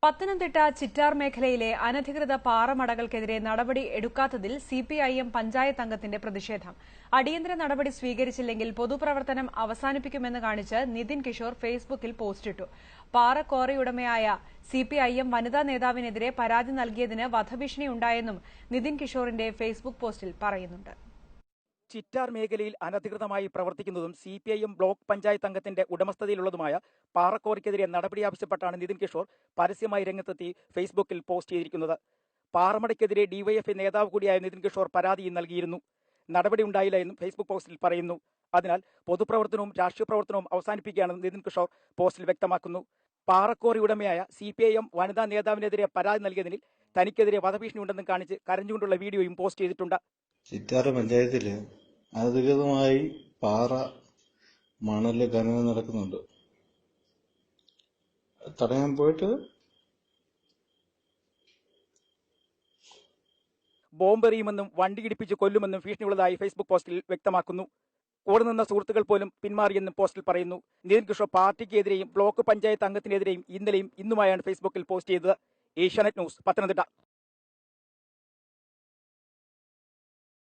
പത്തനംതിട്ട ചിറ്റാർ മേഖലയിലെ അനധികൃത പാറമടകൾക്കെതിരെ നടപടി എടുക്കാത്തതിൽ സിപിഐഎം പഞ്ചായത്ത് അംഗത്തിന്റെ പ്രതിഷേധം. അടിയന്തര നടപടി സ്വീകരിച്ചില്ലെങ്കിൽ പൊതുപ്രവർത്തനം അവസാനിപ്പിക്കുമെന്ന് കാണിച്ച് നിതിൻ കിഷോർ ഫേസ്ബുക്കിൽ പോസ്റ്റിട്ടു. പാറക്വാറിയുടമയായ സിപിഐഎം വനിതാ നേതാവിനെതിരെ പരാതി നൽകിയതിന് വധഭീഷണിയുണ്ടായെന്നും നിതിൻ കിഷോറിന്റെ ഫേസ്ബുക്ക് പോസ്റ്റിൽ പറയുന്നുണ്ട്. ചിറ്റാർ മേഖലയിൽ അനധികൃതമായി പ്രവർത്തിക്കുന്നതും സിപിഐഎം ബ്ലോക്ക് പഞ്ചായത്ത് അംഗത്തിന്റെ ഉടമസ്ഥതയിലുള്ളതുമായ പാറക്കോറിക്കെതിരെ നടപടി ആവശ്യപ്പെട്ടാണ് നിതിൻ കിഷോർ പരസ്യമായി രംഗത്തെത്തി ഫേസ്ബുക്കിൽ പോസ്റ്റ് ചെയ്തിരിക്കുന്നത്. പാറമടയ്ക്കെതിരെ ഡിവൈഎഫ്ഐ നേതാവ് കൂടിയായ നിതിൻ കിഷോർ പരാതിയും നൽകിയിരുന്നു. നടപടി ഉണ്ടായില്ല എന്നും ഫേസ്ബുക്ക് പോസ്റ്റിൽ പറയുന്നു. അതിനാൽ പൊതുപ്രവർത്തനവും രാഷ്ട്രീയ പ്രവർത്തനവും അവസാനിപ്പിക്കുകയാണെന്ന് നിതിൻ കിഷോർ പോസ്റ്റിൽ വ്യക്തമാക്കുന്നു. പാറക്കോറി ഉടമയായ സിപിഐഎം വനിതാ നേതാവിനെതിരെ പരാതി നൽകിയതിൽ തനിക്കെതിരെ വധഭീഷണിയുണ്ടെന്നും കാണിച്ച് കരഞ്ഞുകൊണ്ടുള്ള വീഡിയോയും പോസ്റ്റ് ചെയ്തിട്ടുണ്ട്. ചിറ്റാർ പഞ്ചായത്തില് അനധികൃതമായി പാറ മണല് ഖനനം നടക്കുന്നുണ്ട്. തടയാൻ പോയിട്ട് ബോംബെറിയുമെന്നും വണ്ടിയിടിപ്പിച്ച് കൊല്ലുമെന്നും ഭീഷണിയുള്ളതായി ഫേസ്ബുക്ക് പോസ്റ്റിൽ വ്യക്തമാക്കുന്നു. കൂടെ നിന്ന സുഹൃത്തുക്കൾ പോലും പിന്മാറിയെന്നും പോസ്റ്റിൽ പറയുന്നു. നിതിൻ കിഷോർ പാർട്ടിക്കെതിരെയും ബ്ലോക്ക് പഞ്ചായത്ത് അംഗത്തിനെതിരെയും ഇന്നലെയും ഇന്നുമായാണ് ഫേസ്ബുക്കിൽ പോസ്റ്റ് ചെയ്തത്. ഏഷ്യാനെറ്റ് ന്യൂസ്, പത്തനംതിട്ട.